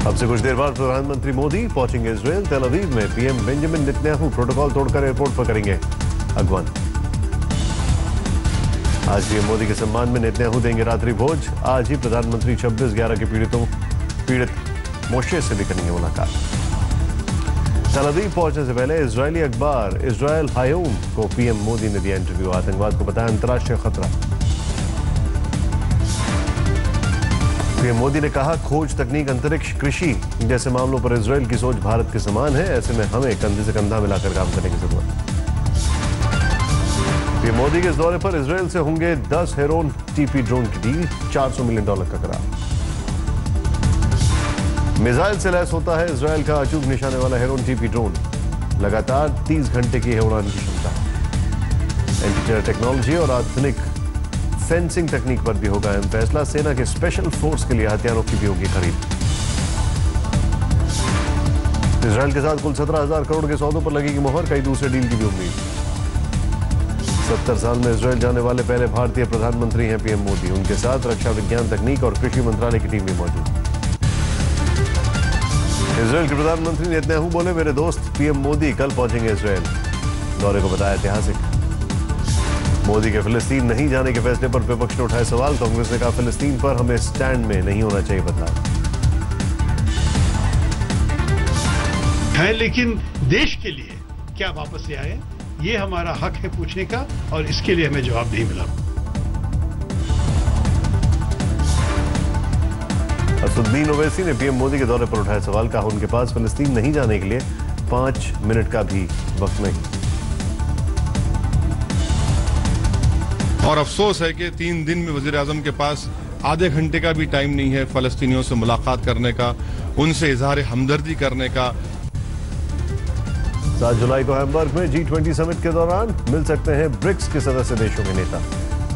अब से कुछ देर बाद प्रधानमंत्री मोदी पहुंचेंगे इजराइल। तेल अवीव में पीएम बेंजामिन नेतन्याहू प्रोटोकॉल तोड़कर एयरपोर्ट पर करेंगे अगवान। आज पीएम मोदी के सम्मान में नेतन्याहू देंगे रात्रि भोज। आज ही प्रधानमंत्री 26/11 के पीड़ित मोशे से भी करेंगे मुलाकात। तेल अवीव पहुंचने से पहले इजरायली अखबार इजराइल हायोम को पीएम मोदी ने दिया इंटरव्यू। आतंकवाद को बताया अंतर्राष्ट्रीय खतरा। पीएम मोदी ने कहा, खोज, तकनीक, अंतरिक्ष, कृषि जैसे मामलों पर इजराइल की सोच भारत के समान है। ऐसे में हमें कंधे से कंधा मिलाकर काम करने की जरूरत है। पीएम मोदी के इस दौरे पर इजराइल से होंगे 10 हेरोन टीपी ड्रोन की डील, $400 मिलियन का करार। मिसाइल से लैस होता है इजराइल का अचूक निशाने वाला हेरोन टीपी ड्रोन। लगातार 30 घंटे की है उड़ान की क्षमता। एंटी टेरर टेक्नोलॉजी और आधुनिक फेंसिंग तकनीक पर भी होगा अहम फैसला। सेना के स्पेशल फोर्स के लिए हथियारों की भी होगी खरीद। इजराइल के साथ कुल 17,000 करोड़ के सौदों पर लगेगी मोहर। कई दूसरे डील की भी उम्मीद। 70 साल में इजराइल जाने वाले पहले भारतीय प्रधानमंत्री हैं पीएम मोदी। उनके साथ रक्षा विज्ञान, तकनीक और कृषि मंत्रालय की टीम भी मौजूद। इजराइल के प्रधानमंत्री नेतन्याहू बोले, मेरे दोस्त पीएम मोदी कल पहुंचेंगे इजराइल। दौरे को बताया ऐतिहासिक। मोदी के फिलिस्तीन नहीं जाने के फैसले पर विपक्ष ने उठाए सवाल। कांग्रेस ने कहा, फिलिस्तीन पर हमें स्टैंड में नहीं होना चाहिए बदलाव है, लेकिन देश के लिए क्या वापस ले आए, ये हमारा हक है पूछने का, और इसके लिए हमें जवाब नहीं मिला। असदुद्दीन ओवैसी ने पीएम मोदी के दौरे पर उठाए सवाल। कहा, उनके पास फिलिस्तीन नहीं जाने के लिए 5 मिनट का भी वक्त नहीं। और अफसोस है कि 3 दिन में वजीर आजम के पास आधे घंटे का भी टाइम नहीं है फलस्तीनियों से मुलाकात करने का, उनसे इजहार हमदर्दी करने का। 7 जुलाई को हैम्बर्ग में G20 समिट के दौरान मिल सकते हैं ब्रिक्स के सदस्य देशों के नेता।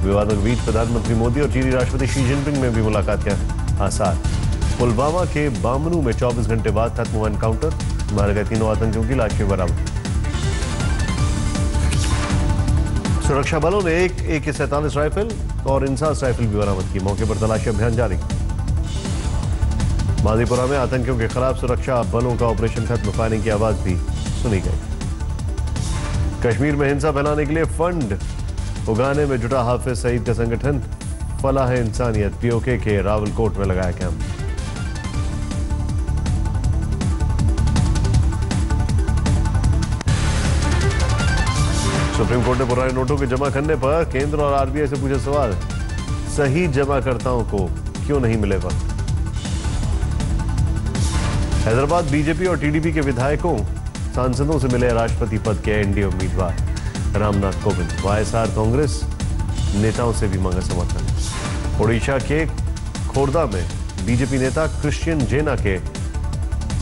विवादों के बीच प्रधानमंत्री मोदी और चीनी राष्ट्रपति शी जिनपिंग में भी मुलाकात के आसार। पुलवामा के बामनू में 24 घंटे बाद खत्म हुआ एनकाउंटर। मारे गए 3 आतंकियों की लाशें बरामद। सुरक्षा बलों ने एक AK-47 राइफल और इंसास राइफल भी बरामद की। मौके पर तलाशी अभियान जारी। मादीपुरा में आतंकियों के खिलाफ सुरक्षा बलों का ऑपरेशन खत्म। फायरिंग की आवाज भी सुनी गई। कश्मीर में हिंसा फैलाने के लिए फंड उगाने में जुटा हाफिज सईद का संगठन फलाह इंसानियत POK के रावलकोट में लगाया कैंप। सुप्रीम कोर्ट ने पुराने नोटों के जमा करने पर केंद्र और RBI से पूछे सवाल। सही जमाकर्ताओं को क्यों नहीं मिले वक्त। हैदराबाद बीजेपी और TDP के विधायकों, सांसदों से मिले राष्ट्रपति पद के NDA उम्मीदवार रामनाथ कोविंद। YSR कांग्रेस नेताओं से भी मांगा समर्थन। ओडिशा के खोर्धा में बीजेपी नेता क्रिश्चियन जेना के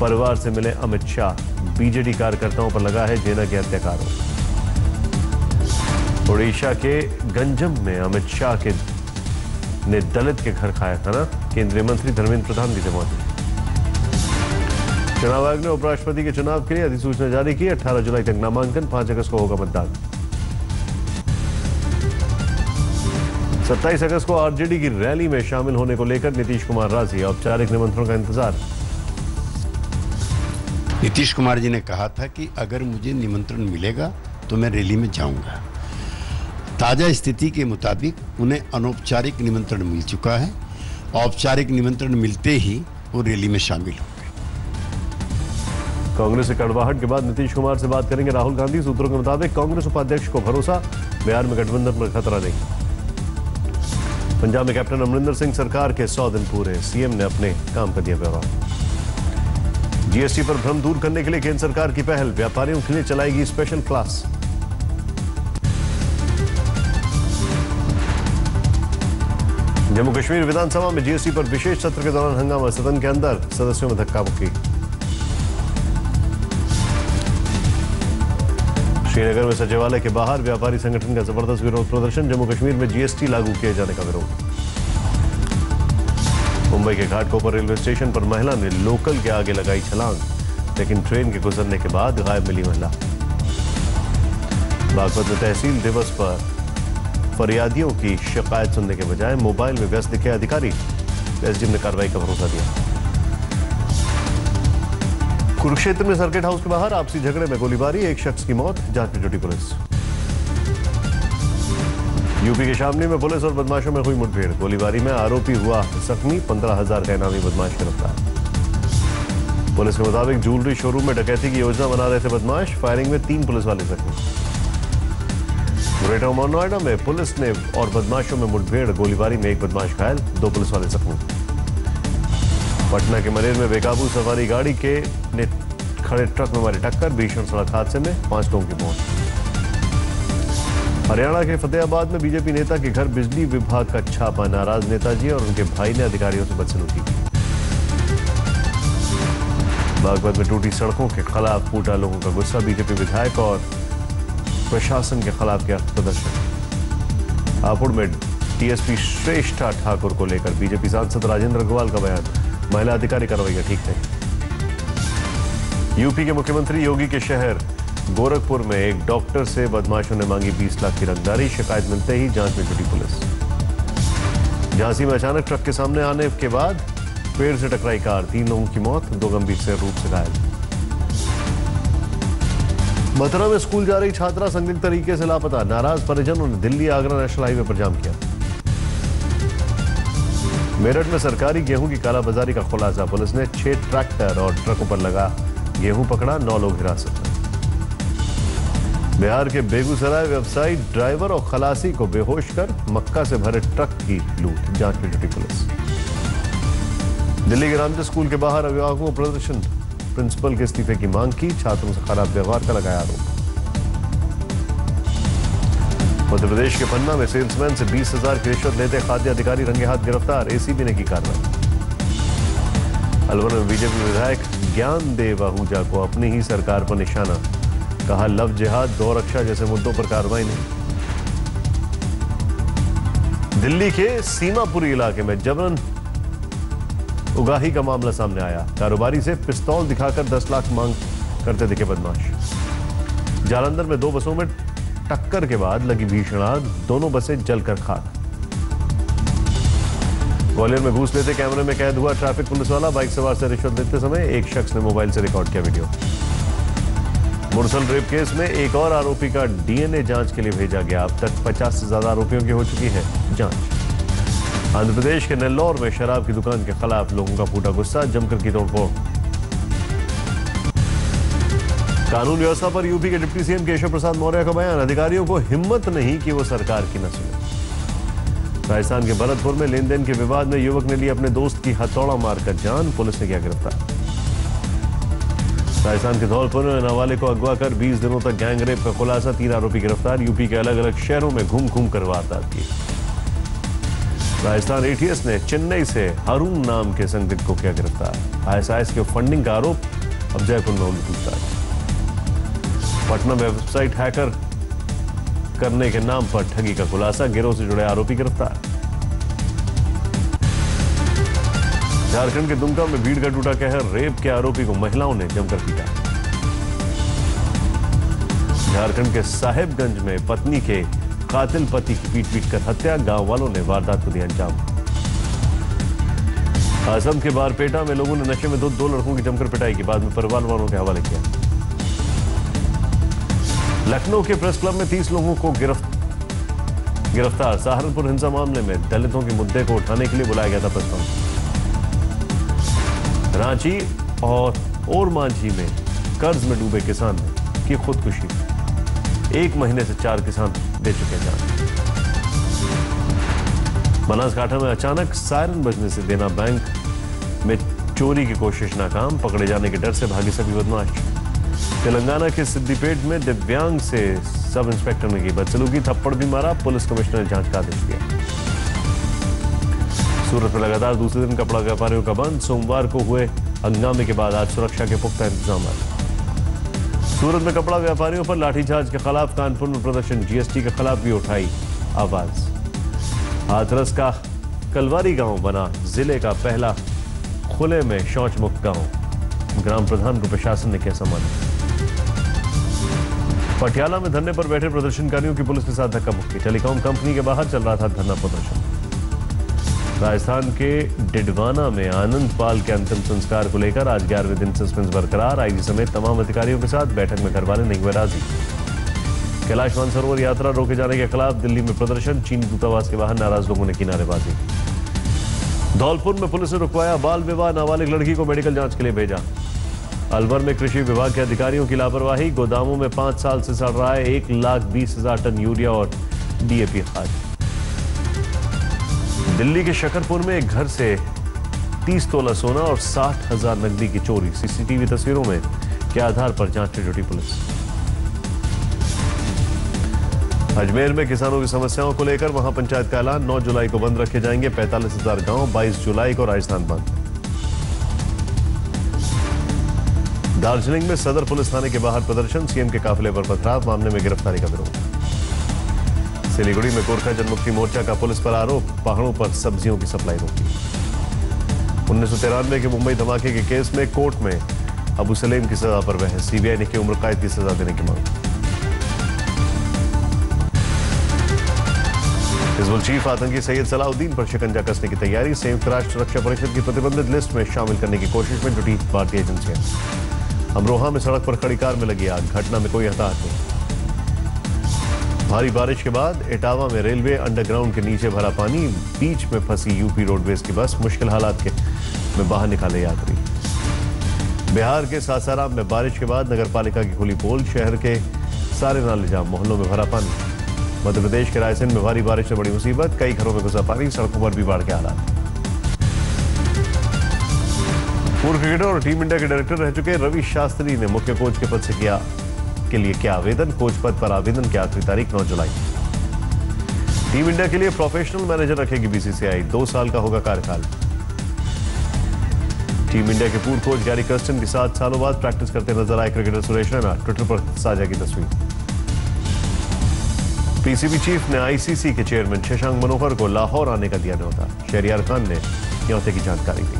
परिवार से मिले अमित शाह। BJD कार्यकर्ताओं पर लगा है जेना के हत्याकारों। ओडिशा के गंजम में अमित शाह ने दलित के घर खाया खाना। केंद्रीय मंत्री धर्मेंद्र प्रधान भी थे मौजूद। चुनाव आयोग ने उपराष्ट्रपति के चुनाव के लिए अधिसूचना जारी की। 18 जुलाई तक नामांकन, 5 अगस्त को होगा मतदान। 27 अगस्त को RJD की रैली में शामिल होने को लेकर नीतीश कुमार राजी। औपचारिक निमंत्रण का इंतजार। नीतीश कुमार जी ने कहा था कि अगर मुझे निमंत्रण मिलेगा तो मैं रैली में जाऊंगा। ताजा स्थिति के मुताबिक उन्हें अनौपचारिक निमंत्रण मिल चुका है। औपचारिक निमंत्रण मिलते ही वो रैली में शामिल होंगे। कांग्रेस से कड़वाहट के बाद नीतीश कुमार से बात करेंगे राहुल गांधी। सूत्रों के मुताबिक कांग्रेस उपाध्यक्ष को भरोसा, बिहार में गठबंधन पर खतरा नहीं। पंजाब में कैप्टन अमरिंदर सिंह सरकार के 100 दिन पूरे। CM ने अपने काम का दिया ब्यौरा। GST पर भ्रम दूर करने के लिए केंद्र सरकार की पहल। व्यापारियों के लिए चलाएगी स्पेशल क्लास। जम्मू कश्मीर विधानसभा में GST पर विशेष सत्र के दौरान हंगामा। सदन के अंदर सदस्यों में धक्का मुक्की। श्रीनगर में सचिवालय के बाहर व्यापारी संगठन का जबरदस्त विरोध प्रदर्शन। जम्मू कश्मीर में GST लागू किए जाने का विरोध। मुंबई के घाटकोपर रेलवे स्टेशन पर महिला ने लोकल के आगे लगाई छलांग, लेकिन ट्रेन के गुजरने के बाद गायब मिली महिला। बागपत में तहसील दिवस पर फरियादियों की शिकायत सुनने के बजाय मोबाइल में व्यस्त दिखे अधिकारी। SDM ने कार्रवाई का भरोसा दिया। कुरुक्षेत्र में सर्किट हाउस के बाहर आपसी झगड़े में गोलीबारी, एक शख्स की मौत, जांच में जुटी पुलिस। यूपी के शामली में पुलिस और बदमाशों में हुई मुठभेड़, गोलीबारी में आरोपी हुआ जख्मी, 15,000 का इनामी बदमाश गिरफ्तार। पुलिस के मुताबिक ज्वेलरी शोरूम में डकैती की योजना बना रहे थे बदमाश, फायरिंग में 3 पुलिस वाले जख्मी। ग्रेटर नोएडा में पुलिस ने और बदमाशों में मुठभेड़, गोलीबारी में 1 बदमाश घायल, 2 पुलिस वाले जख्मी। पटना के मनेर में बेकाबू सवारी गाड़ी के ने खड़े ट्रक में मारी टक्कर, भीषण सड़क हादसे में 5 लोगों की मौत। हरियाणा के फतेहाबाद में बीजेपी नेता के घर बिजली विभाग का छापा, नाराज नेताजी और उनके भाई ने अधिकारियों से बदसलूकी की। बागपत में टूटी सड़कों के खिलाफ फूटा लोगों का गुस्सा, बीजेपी विधायक और प्रशासन के खिलाफ किया प्रदर्शन। हापुड़ में टीएसपी श्रेष्ठा ठाकुर को लेकर बीजेपी सांसद राजेंद्र अग्रवाल का बयान, महिला अधिकारी का रवैया ठीक नहीं। यूपी के मुख्यमंत्री योगी के शहर गोरखपुर में एक डॉक्टर से बदमाशों ने मांगी 20 लाख की रंगदारी, शिकायत मिलते ही जांच में जुटी पुलिस। झांसी में अचानक ट्रक के सामने आने के बाद पेड़ से टकराई कार, 3 लोगों की मौत, 2 गंभीर से रूप से घायल। मथुरा में स्कूल जा रही छात्रा संदिग्ध तरीके से लापता, नाराज परिजनों ने दिल्ली आगरा नेशनल हाईवे पर जाम किया। मेरठ में सरकारी गेहूं की कालाबाजारी का खुलासा, पुलिस ने 6 ट्रैक्टर और ट्रकों पर लगा गेहूं पकड़ा, 9 लोग हिरासत में। बिहार के बेगूसराय व्यवसायी ड्राइवर और खलासी को बेहोश कर मक्का से भरे ट्रक की लूट, जांच में जुटी पुलिस। दिल्ली के रामजस स्कूल के बाहर अभिभावकों को प्रदर्शन, प्रिंसिपल के इस्तीफे की मांग की, छात्रों से खराब व्यवहार का लगाया आरोप। मध्य प्रदेश के पन्ना में सेल्समैन से 20,000 की रिश्वत लेते खाद्य अधिकारी रंगे हाथ गिरफ्तार, एसीबी ने की कार्रवाई। अलवर में बीजेपी विधायक ज्ञानदेव आहूजा को अपनी ही सरकार पर निशाना, कहा लव जिहाद, गौरक्षा जैसे मुद्दों पर कार्रवाई नहीं। दिल्ली के सीमापुरी इलाके में जबरन उगाही का मामला सामने आया, कारोबारी से पिस्तौल दिखाकर 10 लाख मांग करते दिखे बदमाश। जालंधर में 2 बसों में टक्कर के बाद लगी भीषण आग, दोनों बसें जलकर खाक। ग्वालियर में घूस लेते कैमरे में कैद हुआ ट्रैफिक पुलिस वाला, बाइक सवार से रिश्वत लेते समय एक शख्स ने मोबाइल से रिकॉर्ड किया वीडियो। मुरसल रेप केस में एक और आरोपी का डीएनए जांच के लिए भेजा गया, अब तक 50 से ज्यादा आरोपियों की हो चुकी है जांच। आंध्र प्रदेश के नेल्लोर में शराब की दुकान के खिलाफ लोगों का फूटा गुस्सा, जमकर की तोड़फोड़। कानून व्यवस्था पर यूपी के डिप्टी सीएम केशव प्रसाद मौर्य का बयान, अधिकारियों को हिम्मत नहीं कि वो सरकार की न सुने। राजस्थान के भरतपुर में लेन देन के विवाद में युवक ने ली अपने दोस्त की हथौड़ा मारकर जान, पुलिस ने किया गिरफ्तार। राजस्थान के धौलपुर में नाबालिग को अगवा कर 20 दिनों तक गैंग रेप का खुलासा, 3 आरोपी गिरफ्तार, यूपी के अलग अलग शहरों में घूम घूम कर वारदात की। राजस्थान एटीएस ने चेन्नई से हरून नाम के संदिग्ध को किया गिरफ्तार, आईएसआईएस के फंडिंग का आरोप, अब जयपुर में होगी पूछताछ। पटना में वेबसाइट हैकर करने के नाम पर ठगी का खुलासा, गिरोह से जुड़े आरोपी गिरफ्तार। झारखंड के दुमका में भीड़ का टूटा कहर, रेप के आरोपी को महिलाओं ने जमकर पीटा। झारखंड के साहेबगंज में पत्नी के कातिल पति की पीट कर हत्या, गांव वालों ने वारदात को दिया अंजाम। असम के बारपेटा में लोगों ने नशे में 2 लड़कों की जमकर पिटाई की, बाद में परिवार वालों के हवाले किया। लखनऊ के प्रेस क्लब में 30 लोगों को गिरफ्तार, सहारनपुर हिंसा मामले में दलितों के मुद्दे को उठाने के लिए बुलाया गया था प्रेस कॉन्फ्रेंस। रांची और ओरमांझी में कर्ज में डूबे किसान की खुदकुशी, 1 महीने से 4 किसान दे चुके जान। बनासकांठा में अचानक सायरन बजने से देना बैंक में चोरी की कोशिश नाकाम, पकड़े जाने के डर से भागे सभी बदमाश। तेलंगाना के सिद्दीपेट में दिव्यांग से सब इंस्पेक्टर ने की बदसलूकी, थप्पड़ भी मारा, पुलिस कमिश्नर ने जांच का आदेश दिया। सूरत में लगातार दूसरे दिन कपड़ा व्यापारियों का बंद, सोमवार को हुए हंगामे के बाद आज सुरक्षा के पुख्ता इंतजाम। सूरत में कपड़ा व्यापारियों पर लाठीचार्ज के खिलाफ कानपुर में प्रदर्शन, जीएसटी के खिलाफ भी उठाई आवाज। हाथरस का कलवारी गांव बना जिले का पहला खुले में शौच मुक्त गांव, ग्राम प्रधान को प्रशासन ने किया सम्मानित। पटियाला में धरने पर बैठे प्रदर्शनकारियों की पुलिस के साथ धक्का मुक्की, टेलीकॉम कंपनी के बाहर चल रहा था धरना प्रदर्शन। राजस्थान के डिडवाना में आनंद पाल के अंतिम संस्कार को लेकर आज 11वें दिन सस्पेंस बरकरार। आईजी समेत तमाम अधिकारियों के साथ बैठक में घर वाले नहीं हुए राजी। कैलाश मानसरोवर यात्रा रोके जाने के खिलाफ दिल्ली में प्रदर्शन, चीनी दूतावास के बाहर नाराज लोगों ने की नारेबाजी। धौलपुर में पुलिस ने रुकवाया बाल विवाह, नाबालिग लड़की को मेडिकल जांच के लिए भेजा। अलवर में कृषि विभाग के अधिकारियों की लापरवाही, गोदामों में 5 साल से सड़ रहा है 1,20,000 टन यूरिया और डीएपी खाद। दिल्ली के शकरपुर में एक घर से 30 तोला सोना और 60,000 नकदी की चोरी, सीसीटीवी तस्वीरों में के आधार पर जांच में जुटी पुलिस। अजमेर में किसानों की समस्याओं को लेकर वहां पंचायत का ऐलान, 9 जुलाई को बंद रखे जाएंगे 45,000 गांव, 22 जुलाई को राजस्थान बंद। दार्जिलिंग में सदर पुलिस थाने के बाहर प्रदर्शन, सीएम के काफिले पर पथराव, मामले में गिरफ्तारी का विरोध। सिलीगुड़ी में गोरखा जनमुक्ति मोर्चा का पुलिस पर आरोप, पहाड़ों पर सब्जियों की सप्लाई रोकी। 1993 के मुंबई धमाके के केस में कोर्ट में अबू सलेम की सजा पर बहस, सीबीआई ने की उम्र कैद की सजा देने की मांग। हिजबुल चीफ आतंकी सैयद सलाउद्दीन पर शिकंजा कसने की तैयारी, संयुक्त राष्ट्र रक्षा परिषद की प्रतिबंधित लिस्ट में शामिल करने की कोशिश में जुटी भारतीय एजेंसियां। अमरोहा में सड़क पर खड़ी कार में लगी आग, घटना में कोई हताहत नहीं। भारी बारिश के बाद इटावा में रेलवे अंडरग्राउंड के नीचे भरा पानी, बीच में फंसी यूपी रोडवेज की बस, मुश्किल हालात में बाहर निकाले यात्री। बिहार के सासाराम में बारिश के बाद नगरपालिका की खुली पोल, शहर के सारे नाले जाम, मोहल्लों में भरा पानी। मध्य प्रदेश के रायसेन में भारी बारिश से बड़ी मुसीबत, कई घरों में घुसा पानी, सड़कों पर भी बाढ़ के हालात। पूर्व क्रिकेटर और टीम इंडिया के डायरेक्टर रह चुके रवि शास्त्री ने मुख्य कोच के पद से के लिए किया आवेदन, कोच पद पर आवेदन की आखिरी तारीख 9 जुलाई। टीम इंडिया के लिए प्रोफेशनल मैनेजर रखेगी बीसीसीआई, 2 साल का होगा कार्यकाल। टीम इंडिया के पूर्व कोच गैरी कर्स्टन की 7 सालों बाद प्रैक्टिस करते नजर आए क्रिकेटर सुरेश रैना, ट्विटर पर साझा की तस्वीर। पीसीबी चीफ ने आईसीसी के चेयरमैन शशांक मनोहर को लाहौर आने का दिया न्योता, शहरियार खान ने न्योते की जानकारी दी।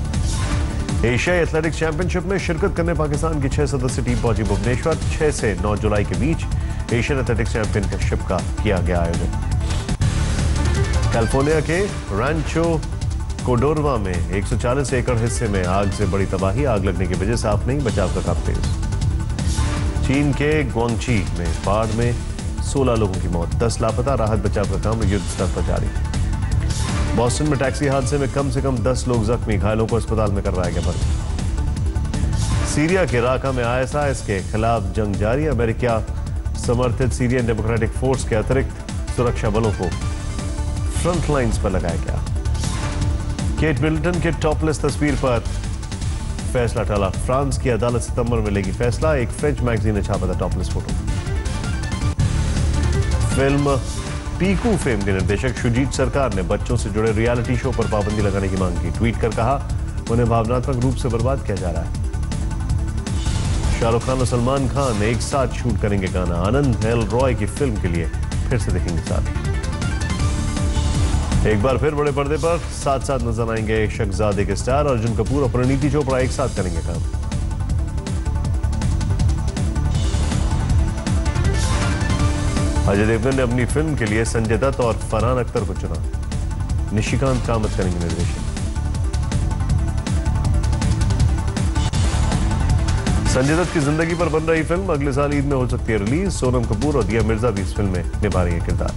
एशियाई एथलेटिक्स चैंपियनशिप में शिरकत करने पाकिस्तान की 6 सदस्यीय टीम पहुंची भुवनेश्वर, 6 से 9 जुलाई के बीच एशियन एथलेटिक्स चैंपियनशिप का किया गया आयोजन। कैलिफोर्निया के रैंचो कोडोरवा में 140 एकड़ हिस्से में आग से बड़ी तबाही, आग लगने की वजह साफ नहीं, बचाव का काम तेज। चीन के ग्वांगची में बाढ़ में 16 लोगों की मौत, 10 लापता, राहत बचाव का काम युद्ध स्तर पर जारी। बॉस्टन में टैक्सी हादसे में कम से कम 10 लोग जख्मी, घायलों को अस्पताल में करवाया गया भर्ती। सीरिया के राका में आईएसआईएस के खिलाफ जंग जारी, अमेरिका समर्थित सीरियन डेमोक्रेटिक फोर्स के अतिरिक्त सुरक्षा बलों को फ्रंट लाइंस पर लगाया गया। केट मिडलटन के टॉपलेस तस्वीर पर फैसला टाला, फ्रांस की अदालत सितंबर में लेगी फैसला, एक फ्रेंच मैगजीन ने छापा था topless photo. Film Piku fame के निर्देशक शुजीत सरकार ने बच्चों से जुड़े रियलिटी शो पर पाबंदी लगाने की मांग की, ट्वीट कर कहा उन्हें भावनात्मक रूप से बर्बाद किया जा रहा है। शाहरुख खान और सलमान खान एक साथ शूट करेंगे गाना, आनंद एल रॉय की फिल्म के लिए फिर से देखेंगे साथ। एक बार फिर बड़े पर्दे पर साथ साथ नजर आएंगे शहजादे के स्टार अर्जुन कपूर और परिणीति चोपड़ा, एक साथ करेंगे काम। अजय देवगन ने अपनी फिल्म के लिए संजय दत्त और फरहान अख्तर को चुना, निशिकांत कामत करेंगे निर्देशन। संजय दत्त की जिंदगी पर बन रही फिल्म अगले साल ईद में हो सकती है रिलीज, सोनम कपूर और दिया मिर्जा भी इस फिल्म में निभा रही है किरदार।